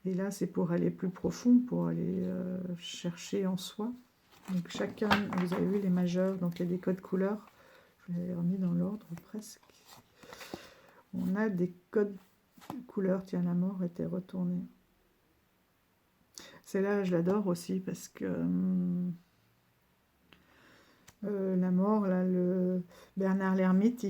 Et là, c'est pour aller plus profond, pour aller chercher en soi. Donc chacun, vous avez vu les majeurs, donc il y a des codes couleurs. Je les ai remis dans l'ordre presque. On a des codes couleurs. Tiens, la mort était retournée. Celle-là, je l'adore aussi parce que la mort, là, Bernard l'ermite,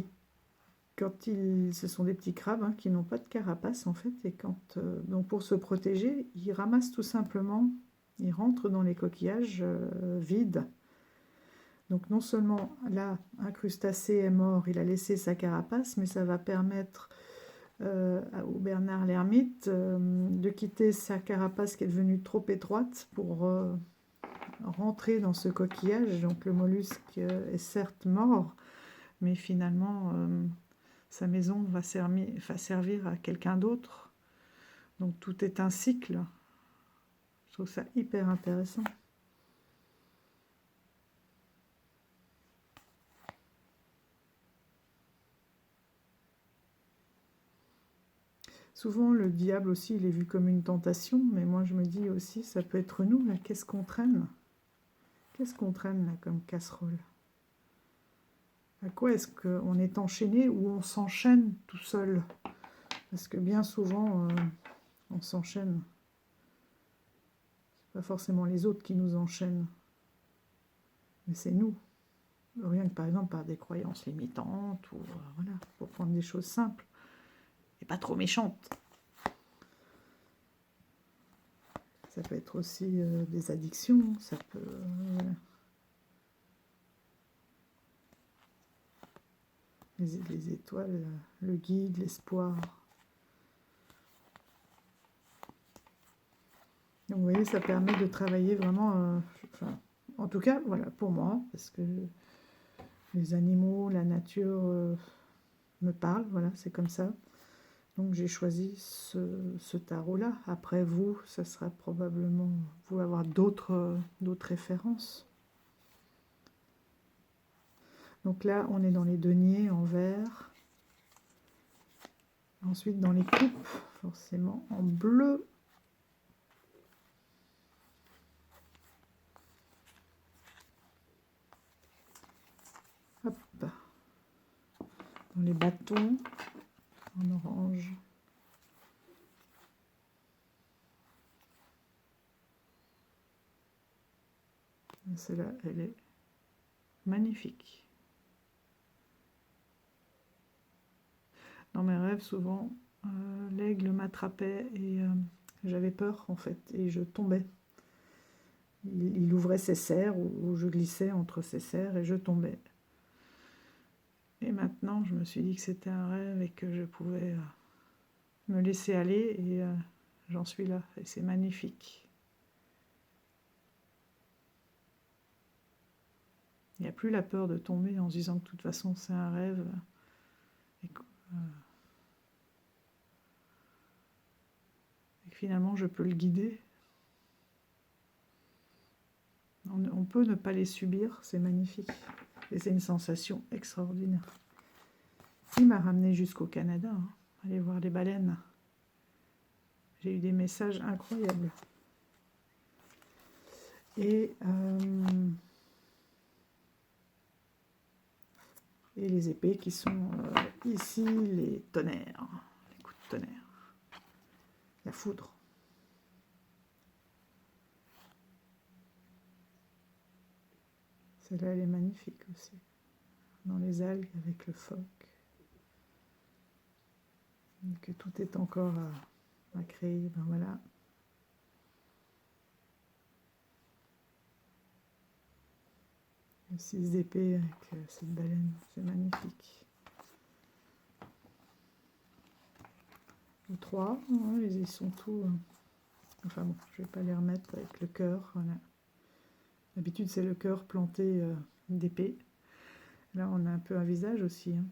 ce sont des petits crabes hein, qui n'ont pas de carapace en fait, et donc pour se protéger, ils ramassent tout simplement, ils rentrent dans les coquillages vides. Donc non seulement là, un crustacé est mort, il a laissé sa carapace, mais ça va permettre au Bernard l'ermite de quitter sa carapace qui est devenue trop étroite pour rentrer dans ce coquillage. Donc le mollusque est certes mort, mais finalement sa maison va servir à quelqu'un d'autre. Donc tout est un cycle. Je trouve ça hyper intéressant. Souvent, le diable aussi, il est vu comme une tentation, mais moi je me dis aussi, ça peut être nous, là, qu'est-ce qu'on traîne? Qu'est-ce qu'on traîne, là, comme casserole? À quoi est-ce qu'on est enchaîné ou on s'enchaîne tout seul? Parce que bien souvent, on s'enchaîne. C'est pas forcément les autres qui nous enchaînent, mais c'est nous. Rien que par exemple par des croyances limitantes, ou voilà, pour prendre des choses simples, et pas trop méchantes. Ça peut être aussi des addictions, ça peut... les étoiles, le guide, l'espoir. Donc vous voyez, ça permet de travailler vraiment... en tout cas, voilà, pour moi, parce que les animaux, la nature me parlent, voilà, c'est comme ça. Donc j'ai choisi ce tarot-là. Après vous, ça sera probablement... Vous pouvez avoir d'autres références. Donc là, on est dans les deniers en vert. Ensuite, dans les coupes, forcément en bleu. Hop. Dans les bâtons, en orange. Celle-là, elle est magnifique. Dans mes rêves, souvent, l'aigle m'attrapait et j'avais peur, en fait, et je tombais. Il ouvrait ses serres, ou je glissais entre ses serres et je tombais. Et maintenant, je me suis dit que c'était un rêve et que je pouvais me laisser aller, et j'en suis là, et c'est magnifique. Il n'y a plus la peur de tomber en se disant que de toute façon c'est un rêve. Et que finalement je peux le guider. On peut ne pas les subir, c'est magnifique. Et c'est une sensation extraordinaire. Il m'a ramené jusqu'au Canada, hein, aller voir les baleines. J'ai eu des messages incroyables. Et les épées qui sont ici, les tonnerres, les coups de tonnerre, la foudre. Celle-là, elle est magnifique aussi. Dans les algues avec le phoque. Et que tout est encore à créer, ben voilà. Les 6 épées avec cette baleine, c'est magnifique. Les 3, ouais, ils sont tous... enfin bon, je ne vais pas les remettre avec le cœur. Voilà. D'habitude, c'est le cœur planté d'épée. Là, on a un peu un visage aussi. Hein.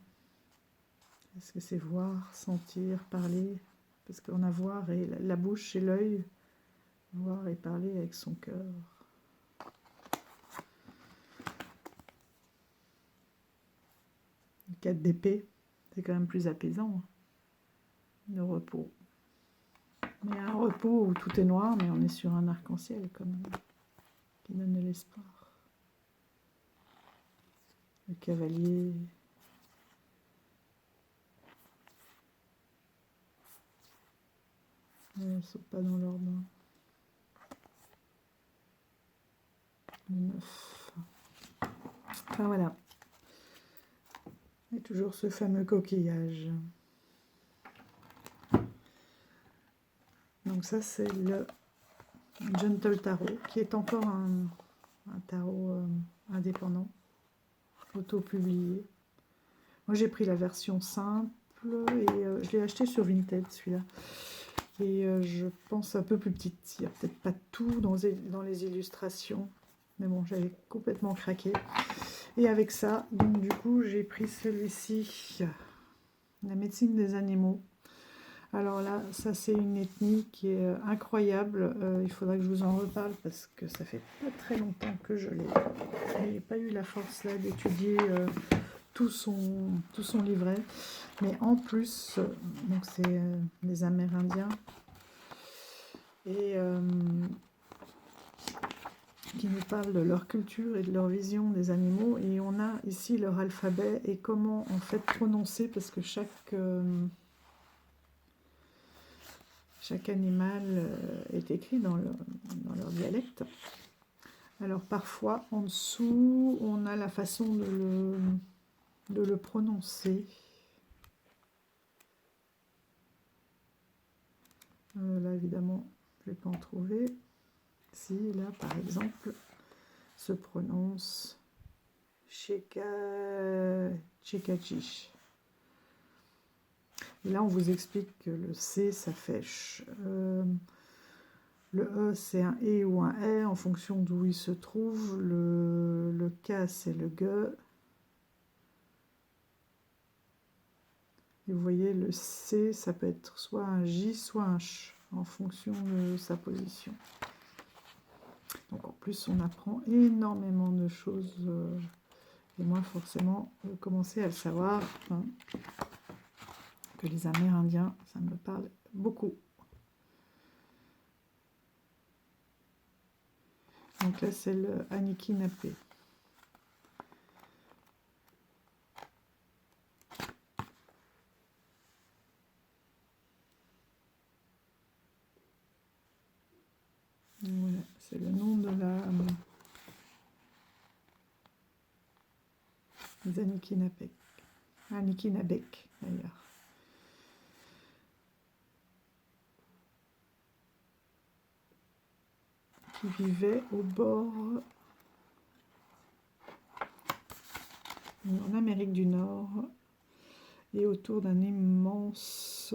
Est-ce que c'est voir, sentir, parler? Parce qu'on a voir et la bouche et l'œil. Voir et parler avec son cœur. Le 4 d'épée, c'est quand même plus apaisant. Hein. Le repos. Mais un repos où tout est noir, mais on est sur un arc-en-ciel quand même, qui donne de l'espoir. Le cavalier. Elles ne sont pas dans l'ordre. Le 9. Enfin voilà. Et toujours ce fameux coquillage. Donc ça, c'est le Gentle Tarot, qui est encore un tarot indépendant, auto-publié. Moi, j'ai pris la version simple et je l'ai acheté sur Vinted, celui-là. Et je pense un peu plus petite. Il n'y a peut-être pas tout dans les illustrations. Mais bon, j'avais complètement craqué. Et avec ça, donc du coup, j'ai pris celui-ci, la médecine des animaux. Alors là, ça c'est une ethnie qui est incroyable. Il faudra que je vous en reparle parce que ça fait pas très longtemps que je l'ai. Je n'ai pas eu la force là d'étudier tout son livret. Mais en plus, donc c'est les Amérindiens. Et qui nous parlent de leur culture et de leur vision des animaux. Et on a ici leur alphabet et comment en fait prononcer, parce que chaque animal est écrit dans leur dialecte. Alors parfois en dessous on a la façon de le prononcer. Là évidemment je ne vais pas en trouver. Si là par exemple se prononce Chekachish. Et là on vous explique que le C ça fait ch. Le E, c'est un E ou un R en fonction d'où il se trouve. Le K, c'est le G. Et vous voyez, le C, ça peut être soit un J, soit un Ch, en fonction de sa position. Donc en plus, on apprend énormément de choses. Et moi, forcément, commencer à le savoir, hein, que les Amérindiens, ça me parle beaucoup. Donc là, c'est le Anishinaabe. Voilà, c'est le nom de des Anishinaabe. Anishinaabe, d'ailleurs. Qui vivait au bord, en Amérique du Nord, et autour d'un immense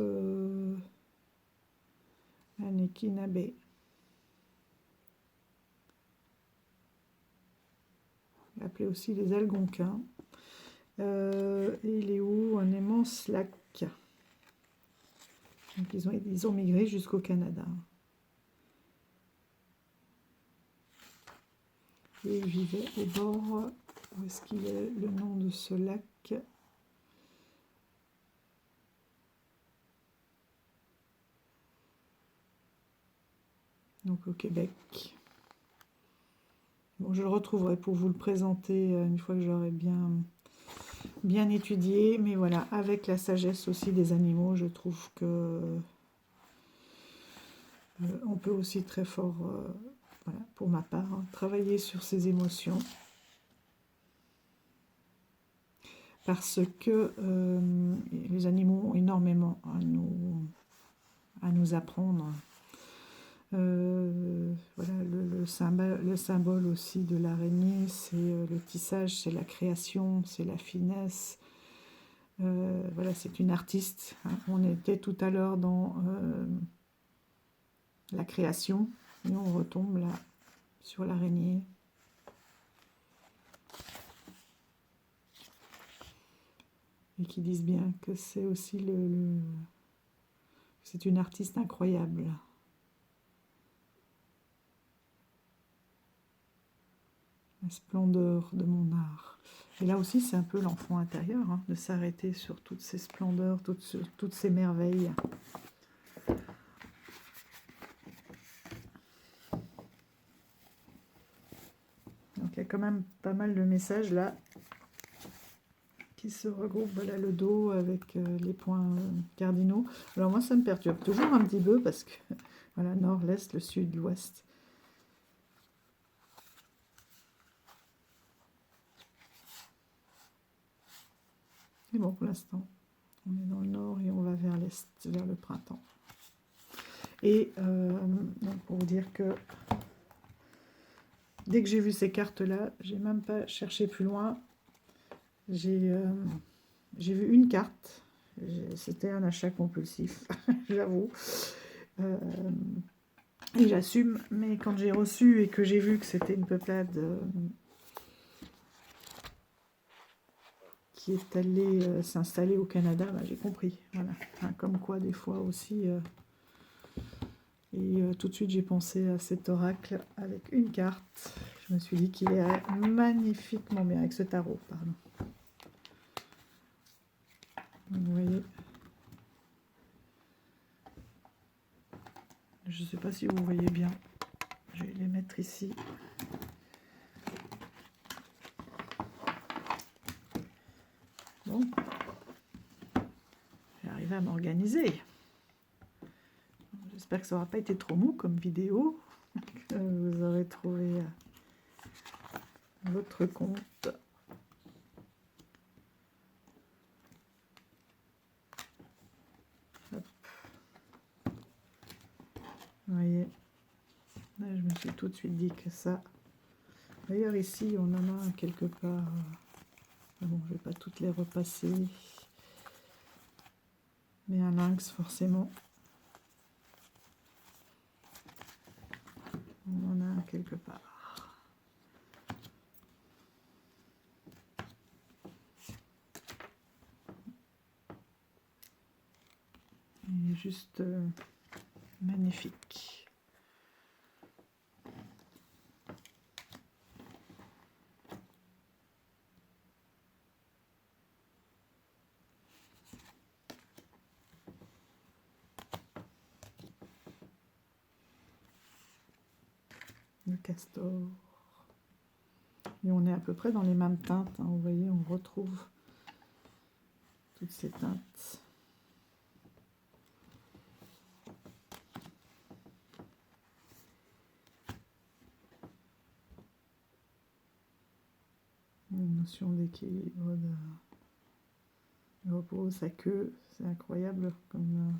Anishinaabe. Appelé aussi les Algonquins. Et il est où? Un immense lac. Donc ils ont migré jusqu'au Canada. Et ils vivaient au bord. Où est-ce qu'il est le nom de ce lac? Donc au Québec. Bon, je le retrouverai pour vous le présenter une fois que j'aurai bien étudié. Mais voilà, avec la sagesse aussi des animaux, je trouve que on peut aussi très fort, voilà, pour ma part, hein, travailler sur ses émotions. Parce que les animaux ont énormément à nous apprendre. Voilà, le symbole aussi de l'araignée, c'est le tissage, c'est la création, c'est la finesse. Voilà, c'est une artiste, hein. On était tout à l'heure dans la création, et on retombe là sur l'araignée. Et qui disent bien que c'est aussi c'est une artiste incroyable. La splendeur de mon art. Et là aussi, c'est un peu l'enfant intérieur, hein, de s'arrêter sur toutes ces splendeurs, toutes ces merveilles. Donc il y a quand même pas mal de messages là qui se regroupent. Voilà le dos avec les points cardinaux. Alors moi, ça me perturbe toujours un petit peu parce que voilà, nord, l'est, le sud, l'ouest. Mais bon, pour l'instant, on est dans le nord et on va vers l'est, vers le printemps. Et donc pour vous dire que dès que j'ai vu ces cartes-là, j'ai même pas cherché plus loin. J'ai vu une carte. C'était un achat compulsif, j'avoue. Et j'assume, mais quand j'ai reçu et que j'ai vu que c'était une peuplade qui est allée s'installer au Canada, bah, j'ai compris. Voilà. Enfin, comme quoi, des fois aussi... tout de suite, j'ai pensé à cet oracle avec une carte. Je me suis dit qu'il est magnifiquement bien avec ce tarot, pardon. Donc, vous voyez, je ne sais pas si vous voyez bien. Je vais les mettre ici. Bon, j'ai arrivé à m'organiser. J'espère que ça n'aura pas été trop mou comme vidéo. Que vous aurez trouvé votre compte. Hop. Vous voyez, là, je me suis tout de suite dit que ça... D'ailleurs, ici, on en a quelque part... Bon, je ne vais pas toutes les repasser. Mais un lynx, forcément. On en a un quelque part. Il est juste magnifique. Le castor. Et on est à peu près dans les mêmes teintes. Hein. Vous voyez, on retrouve toutes ces teintes. Une notion d'équilibre, de repos, sa queue, c'est incroyable comme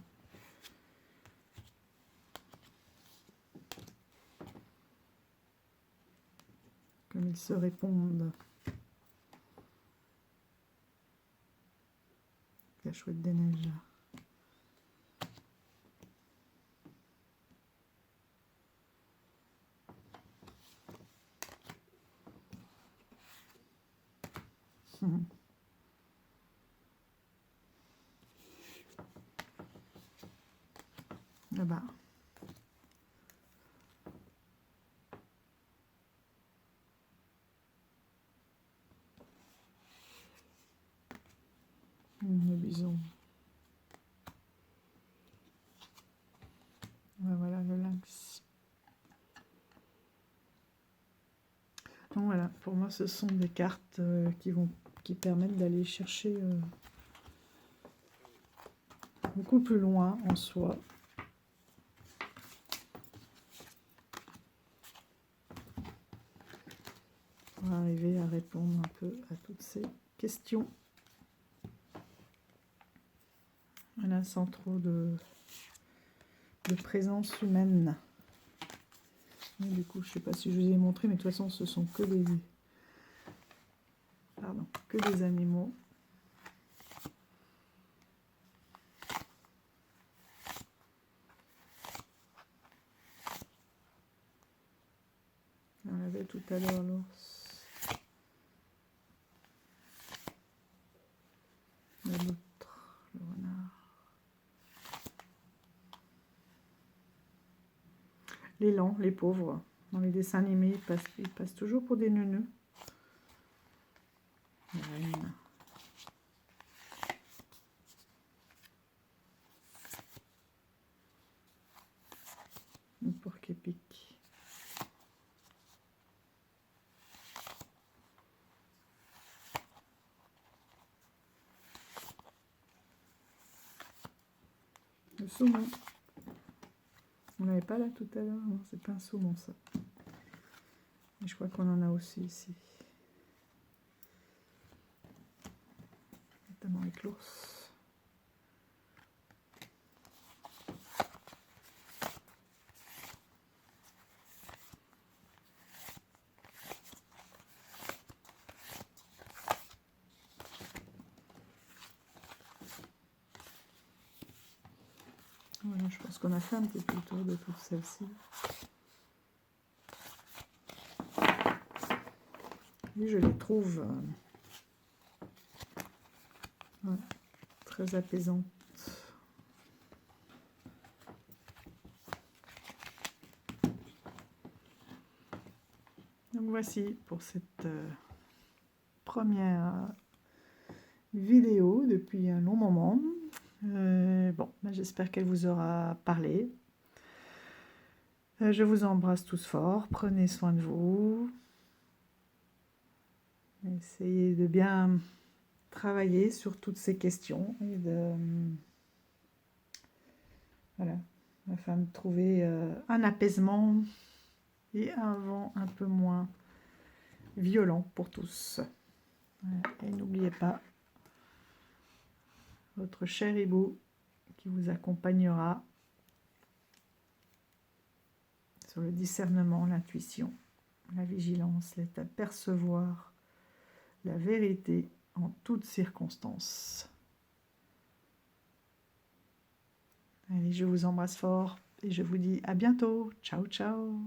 ils se répondent. La chouette des neiges. Là-bas. Le bison. Voilà le lynx. Donc voilà, pour moi ce sont des cartes qui permettent d'aller chercher beaucoup plus loin en soi. Pour arriver à répondre un peu à toutes ces questions. Voilà, sans trop de présence humaine. Et du coup, je ne sais pas si je vous ai montré, mais de toute façon, ce sont que des animaux. On avait tout à l'heure l'ours. L'autre, le renard. Les lents, les pauvres. Dans les dessins animés, ils passent toujours pour des neuneux. La reine. Le porc-épic. Le saumon. On n'avait pas là tout à l'heure. Non, c'est pas un saumon ça. Et je crois qu'on en a aussi ici. notamment avec l'ours. Voilà, je pense qu'on a fait un petit peu le tour de toutes celles-ci. Et je les trouve ouais, très apaisantes. Donc voici pour cette première vidéo depuis un long moment. Bon, j'espère qu'elle vous aura parlé. Je vous embrasse tous fort, prenez soin de vous. Essayez de bien travailler sur toutes ces questions et de voilà, afin de trouver un apaisement et un vent un peu moins violent pour tous. Voilà. Et n'oubliez pas votre cher hibou qui vous accompagnera sur le discernement, l'intuition, la vigilance, l'état de percevoir la vérité en toutes circonstances. Allez, je vous embrasse fort et je vous dis à bientôt. Ciao, ciao.